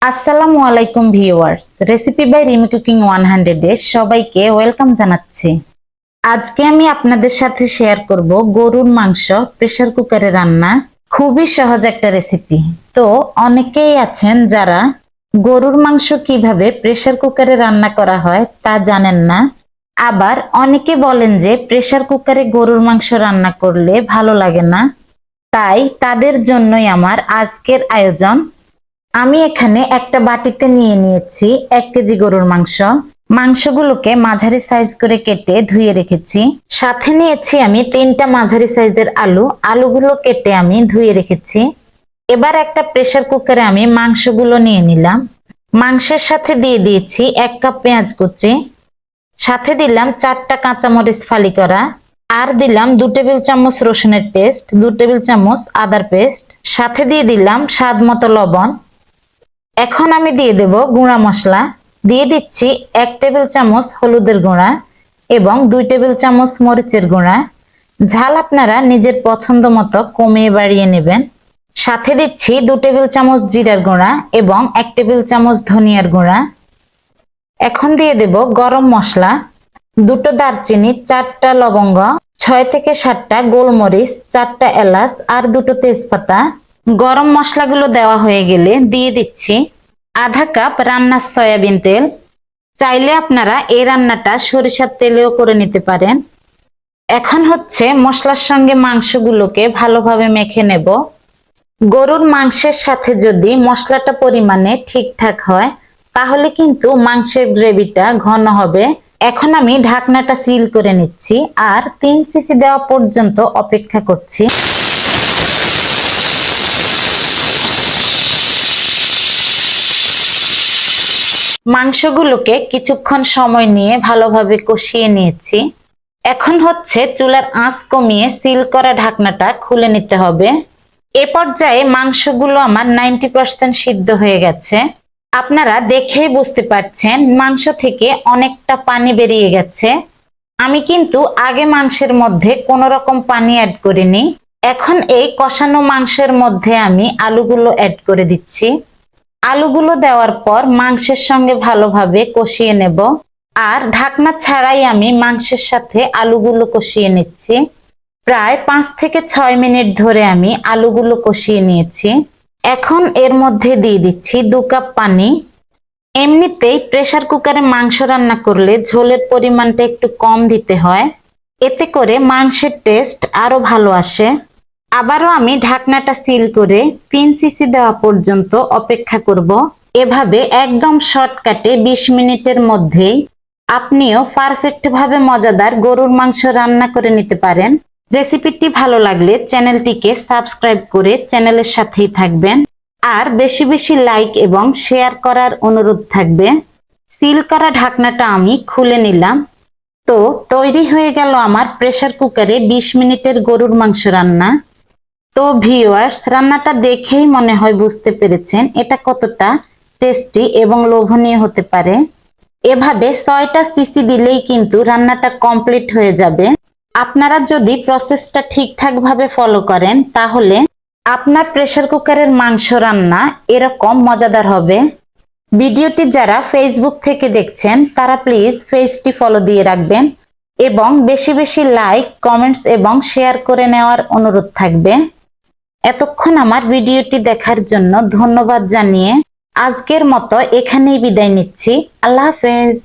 আসসালামু আলাইকুম viewers, recipe by Rimi cooking 100 এ সবাইকে ওয়েলকাম জানাচ্ছি। আজকে আমি আপনাদের সাথে শেয়ার করব গরুর মাংস প্রেসার কুকারে রান্না। খুবই সহজ একটা রেসিপি। তো অনেকেই আছেন যারা গরুর মাংস কিভাবে প্রেসার কুকারে রান্না করা হয় তা জানেন না। আবার অনেকে বলেন যে প্রেসার কুকারে গরুর মাংস রান্না করলে ভালো লাগে না। তাই তাদের জন্যই আমার আজকের আয়োজন। আমি এখানে একটা বাটিতে নিয়ে নিয়েছি 1 কেজি গরুর মাংস। মাংসগুলোকে মাঝারি সাইজ করে কেটে ধুয়ে রেখেছি। সাথে নিয়েছি আমি 3টা মাঝারি সাইজের আলু। আলুগুলো কেটে আমি ধুয়ে রেখেছি। এবার একটা প্রেসার কুকারে আমি মাংসগুলো নিয়ে নিলাম। মাংসের সাথে দিয়ে দিয়েছি 1 কাপ পেঁয়াজ কুচি, সাথে দিলাম 4টা কাঁচামরিচ ফালি করা, আর দিলাম 2 টেবিল চামচ রসুনের পেস্ট, 2 টেবিল চামচ আদার পেস্ট, সাথে দিয়ে দিলাম স্বাদ মতো লবণ। এখন আমি দিয়ে দেব গুঁড়া মশলা। দিয়ে দিচ্ছি 1 টেবিল চামচ হলুদের গুঁড়া এবং 2 টেবিল চামচ মরিচের গুঁড়া। ঝাল আপনারা নিজের পছন্দ মতো কমিয়ে বাড়িয়ে নেবেন। সাথে দিচ্ছি 2 টেবিল চামচ জিরার গুঁড়া এবং 1 টেবিল চামচ ধনিয়ার গুঁড়া। এখন দিয়ে দেব গরম মশলা, 2টো দারচিনি, 4টা লবঙ্গ, 6 থেকে 7টা গোলমরিচ, 4টা এলাচ আর 2টো তেজপাতা। গরম মশলাগুলো দেওয়া হয়ে গেলে দিয়ে দিচ্ছি আধা কাপ রান্নার সয়াবিন তেল। চাইলে আপনারা এই রান্নাটা সরিষার তেলেও করে নিতে পারেন। এখন হচ্ছে মশলার সঙ্গে মাংসগুলোকে ভালোভাবে মেখে নেব। গরুর মাংসের সাথে যদি মশলাটা পরিমাণে ঠিকঠাক হয় তাহলে কিন্তু মাংসের গ্রেভিটা ঘন হবে। এখন আমি ঢাকনাটা সিল করে নিচ্ছি আর 3 সিসি দেওয়া পর্যন্ত অপেক্ষা করছি। মাংসগুলোকে কিছুক্ষণ সময় নিয়ে ভালোভাবে কষিয়ে নিয়েছি। এখন হচ্ছে চুলার আঁচ কমিয়ে সিল করা ঢাকনাটা খুলে নিতে হবে। এ পর্যায়ে মাংসগুলো আমার 90% সিদ্ধ হয়ে গেছে। আপনারা দেখেই বুঝতে পারছেন মাংস থেকে অনেকটা পানি বেরিয়ে গেছে। আমি কিন্তু আগে মাংসের মধ্যে কোনো রকম পানি অ্যাড করিনি। এখন এই কষানো মাংসের মধ্যে আমি আলুগুলো অ্যাড করে দিচ্ছি। আলুগুলো দেওয়ার পর মাংসের সঙ্গে ভালোভাবে কষিয়ে নেব। আর ঢাকনা ছাড়াই আমি মাংসের সাথে আলুগুলো কষিয়ে নিচ্ছি। প্রায় 5 থেকে 6 মিনিট ধরে আমি আলুগুলো কষিয়ে নিয়েছি। এখন এর মধ্যে দিয়ে দিচ্ছি 2 কাপ পানি। এমনিতেই প্রেসার কুকারে মাংস রান্না করলে ঝোলের পরিমাণটা একটু কম দিতে হয়, এতে করে মাংসের টেস্ট আরো ভালো আসে। আবারও আমি ঢাকনাটা সিল করে 3 সিসি দেওয়া পর্যন্ত অপেক্ষা করব। এভাবে একদম শর্টকাটে 20 মিনিটের মধ্যেই আপনিও পারফেক্ট ভাবে মজাদার গরুর মাংস রান্না করে নিতে পারেন। রেসিপিটি ভালো লাগলে চ্যানেলটিকে সাবস্ক্রাইব করে চ্যানেলের সাথেই থাকবেন। আর বেশি বেশি লাইক এবং শেয়ার করার অনুরোধ থাকবে। সিল করা ঢাকনাটা আমি খুলে নিলাম। তো তৈরি হয়ে গেল আমার প্রেসার কুকারে 20 মিনিটের গরুর মাংস রান্না। তো ভিউয়ার্স, রান্নাটা দেখেই মনে হয় বুঝতে পেরেছেন এটা কতটা টেস্টি এবং লোভনীয় হতে পারে। এভাবে 6টা সিসি দিলেই কিন্তু রান্নাটা কমপ্লিট হয়ে যাবে। আপনারা যদি প্রসেসটা ঠিকঠাক ভাবে ফলো করেন তাহলে আপনার প্রেসার কুকারের মাংস রান্না এরকম মজাদার হবে। ভিডিওটি যারা ফেসবুক থেকে দেখছেন তারা প্লিজ পেজটি ফলো দিয়ে রাখবেন এবং বেশি বেশি লাইক, কমেন্টস এবং শেয়ার করে নেওয়ার অনুরোধ থাকবে। এতক্ষণ আমার ভিডিওটি দেখার জন্য ধন্যবাদ জানিয়ে আজকের মতো এখানেই বিদায় নিচ্ছি। আল্লাহ হাফেজ।